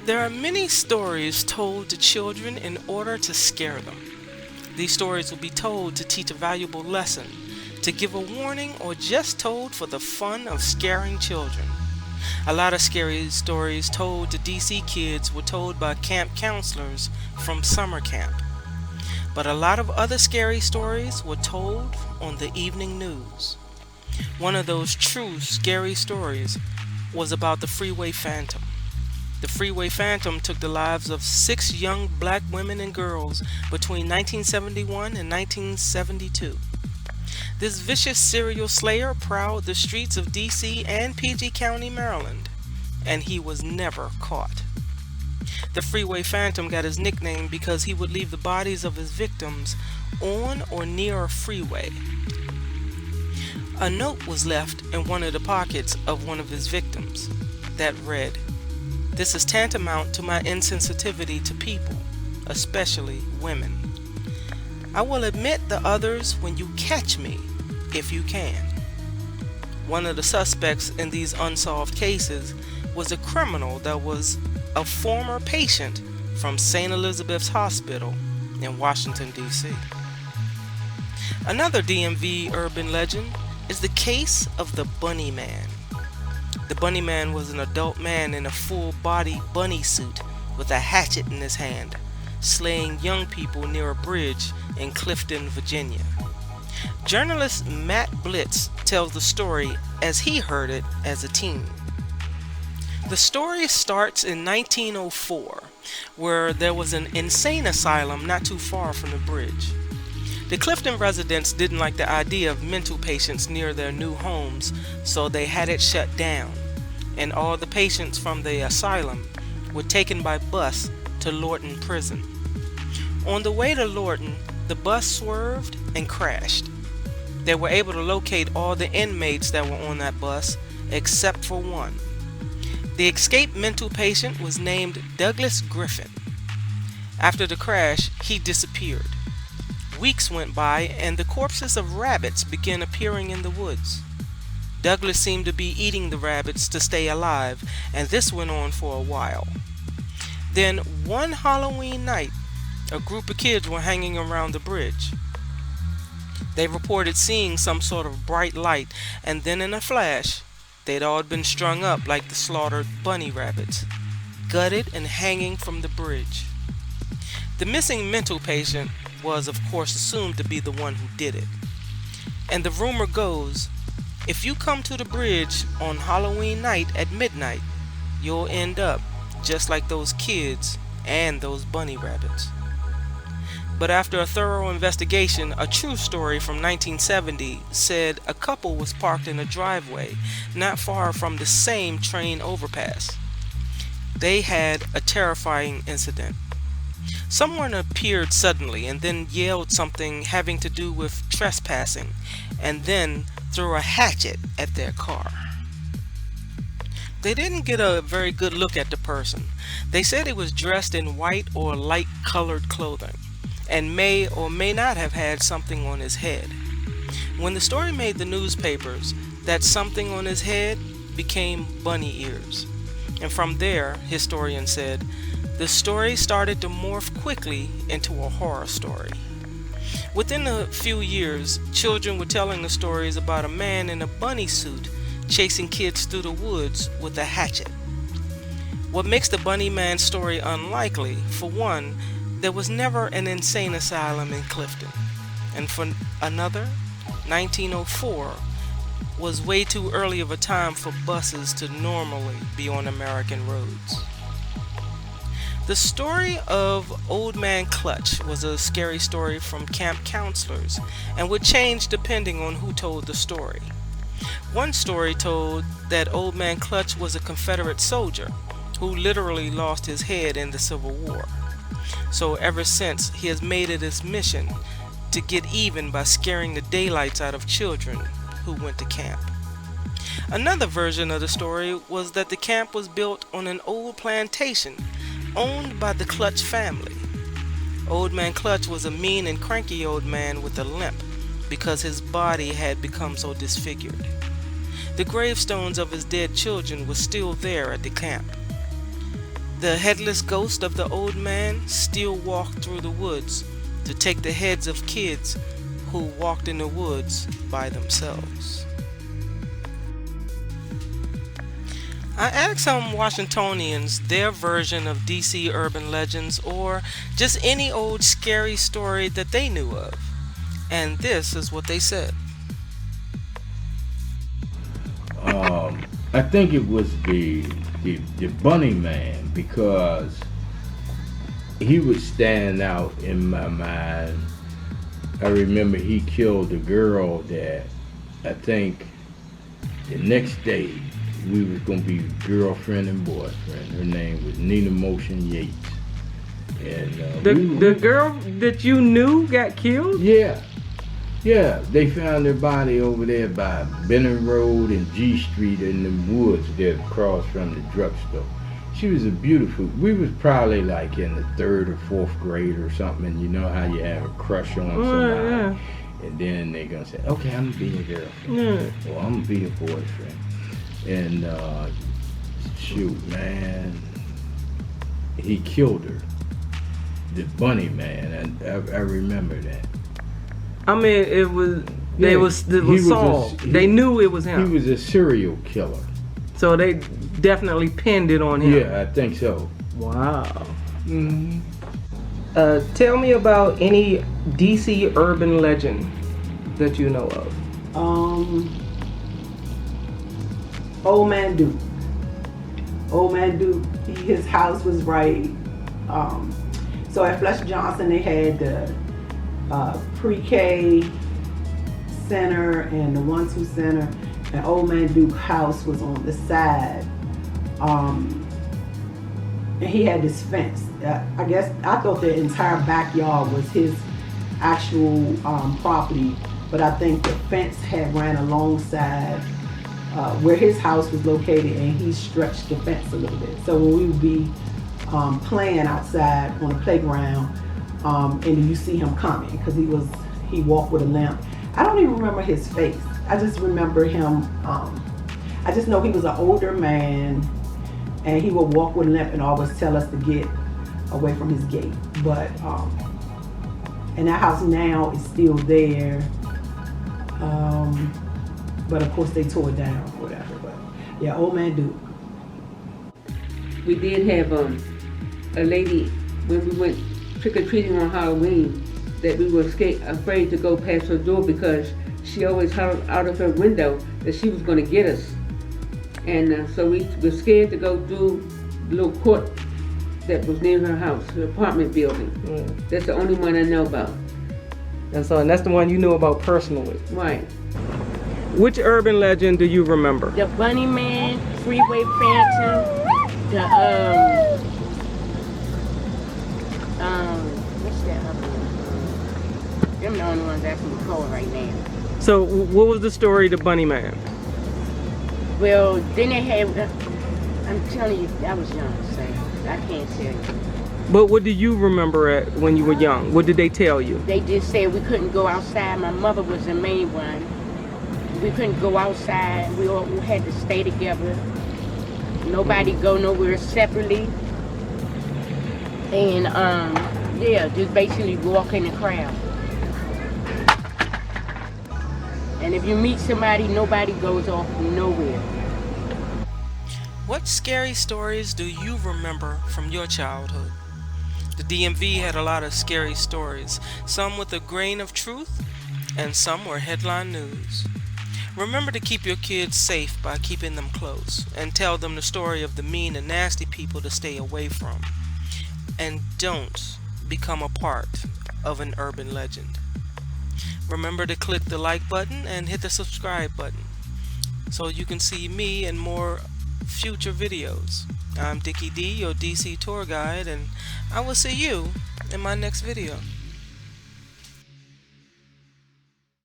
There are many stories told to children in order to scare them. These stories will be told to teach a valuable lesson, to give a warning, or just told for the fun of scaring children. A lot of scary stories told to DC kids were told by camp counselors from summer camp. But a lot of other scary stories were told on the evening news. One of those true scary stories was about the Freeway Phantom. The Freeway Phantom took the lives of 6 young black women and girls between 1971 and 1972. This vicious serial slayer prowled the streets of DC and PG County, Maryland, and he was never caught. The Freeway Phantom got his nickname because he would leave the bodies of his victims on or near a freeway. A note was left in one of the pockets of one of his victims that read, "This is tantamount to my insensitivity to people, especially women. I will admit the others when you catch me, if you can." One of the suspects in these unsolved cases was a criminal that was a former patient from St. Elizabeth's Hospital in Washington, D.C. Another DMV urban legend is the case of the Bunny Man. The Bunny Man was an adult man in a full-body bunny suit with a hatchet in his hand, slaying young people near a bridge in Clifton, Virginia. Journalist Matt Blitz tells the story as he heard it as a teen. The story starts in 1904, where there was an insane asylum not too far from the bridge. The Clifton residents didn't like the idea of mental patients near their new homes, so they had it shut down, and all the patients from the asylum were taken by bus to Lorton Prison. On the way to Lorton, the bus swerved and crashed. They were able to locate all the inmates that were on that bus, except for one. The escaped mental patient was named Douglas Griffin. After the crash, he disappeared. Weeks went by, and the corpses of rabbits began appearing in the woods. Douglas seemed to be eating the rabbits to stay alive, and this went on for a while. Then, one Halloween night, a group of kids were hanging around the bridge. They reported seeing some sort of bright light, and then in a flash, they'd all been strung up like the slaughtered bunny rabbits, gutted and hanging from the bridge. The missing mental patient was, of course, assumed to be the one who did it. And the rumor goes, if you come to the bridge on Halloween night at midnight, you'll end up just like those kids and those bunny rabbits. But after a thorough investigation, a true story from 1970 said a couple was parked in a driveway not far from the same train overpass. They had a terrifying incident. Someone appeared suddenly and then yelled something having to do with trespassing, and then threw a hatchet at their car. They didn't get a very good look at the person. They said he was dressed in white or light colored clothing, and may or may not have had something on his head. When the story made the newspapers, that something on his head became bunny ears. And from there, historians said, the story started to morph quickly into a horror story. Within a few years, children were telling the stories about a man in a bunny suit chasing kids through the woods with a hatchet. What makes the Bunny Man story unlikely, for one, there was never an insane asylum in Clifton, and for another, 1904 was way too early of a time for buses to normally be on American roads. The story of Old Man Clutch was a scary story from camp counselors and would change depending on who told the story. One story told that Old Man Clutch was a Confederate soldier who literally lost his head in the Civil War. So ever since, he has made it his mission to get even by scaring the daylights out of children who went to camp. Another version of the story was that the camp was built on an old plantation owned by the Clutch family. Old Man Clutch was a mean and cranky old man with a limp because his body had become so disfigured. The gravestones of his dead children were still there at the camp. The headless ghost of the old man still walked through the woods to take the heads of kids who walked in the woods by themselves. I asked some Washingtonians their version of DC urban legends or just any old scary story that they knew of. And this is what they said. I think it was the Bunny Man, because he would stand out in my mind. I remember he killed a girl that I think the next day we was gonna be girlfriend and boyfriend. Her name was Nina Motion Yates. And the girl that you knew got killed? Yeah, they found her body over there by Benning Road and G Street in the woods there across from the drugstore. She was a beautiful, we was probably like in the 3rd or 4th grade or something, and you know how you have a crush on somebody. Yeah. And then they're gonna say, okay, I'm gonna be your girlfriend. Or I'm gonna be your boyfriend. And shoot, man, he killed her. The Bunny Man, and I remember that. I mean, it was solved. They knew it was him. He was a serial killer. So they definitely pinned it on him. Yeah, I think so. Wow. Mm-hmm. Tell me about any DC urban legend that you know of. Old Man Duke. Old Man Duke, his house was right. So at Fletcher Johnson, they had the pre-K center and the 1-2 center, and Old Man Duke house was on the side. And he had this fence. I guess I thought the entire backyard was his actual property, but I think the fence had ran alongside where his house was located, and he stretched the fence a little bit. So when we would be playing outside on the playground, and you see him coming, because he walked with a limp. I don't even remember his face. I just remember him. I just know he was an older man, and he would walk with a limp and always tell us to get away from his gate. But and that house now is still there. But of course they tore it down or whatever. But yeah, Old Man Duke. We did have a lady when we went trick-or-treating on Halloween that we were afraid to go past her door because she always hollered out of her window that she was going to get us. And so we were scared to go through the little court that was near her house, her apartment building. That's the only one I know about. And that's the one you knew about personally. Right. Which urban legend do you remember? The Bunny Man, Freeway Phantom, what's that other one? Them the only ones I can recall right now. So what was the story of the Bunny Man? Well, then they had, I'm telling you, I was young, so I can't tell you. But what do you remember when you were young? What did they tell you? They just said we couldn't go outside. My mother was the main one. We couldn't go outside. We all had to stay together. Nobody go nowhere separately. And yeah, just basically walk in the crowd. And if you meet somebody, nobody goes off nowhere. What scary stories do you remember from your childhood? The DMV had a lot of scary stories, some with a grain of truth, and some were headline news. Remember to keep your kids safe by keeping them close, and tell them the story of the mean and nasty people to stay away from. And don't become a part of an urban legend. Remember to click the like button and hit the subscribe button so you can see me and more future videos. I'm Dickie D, your DC tour guide, and I will see you in my next video.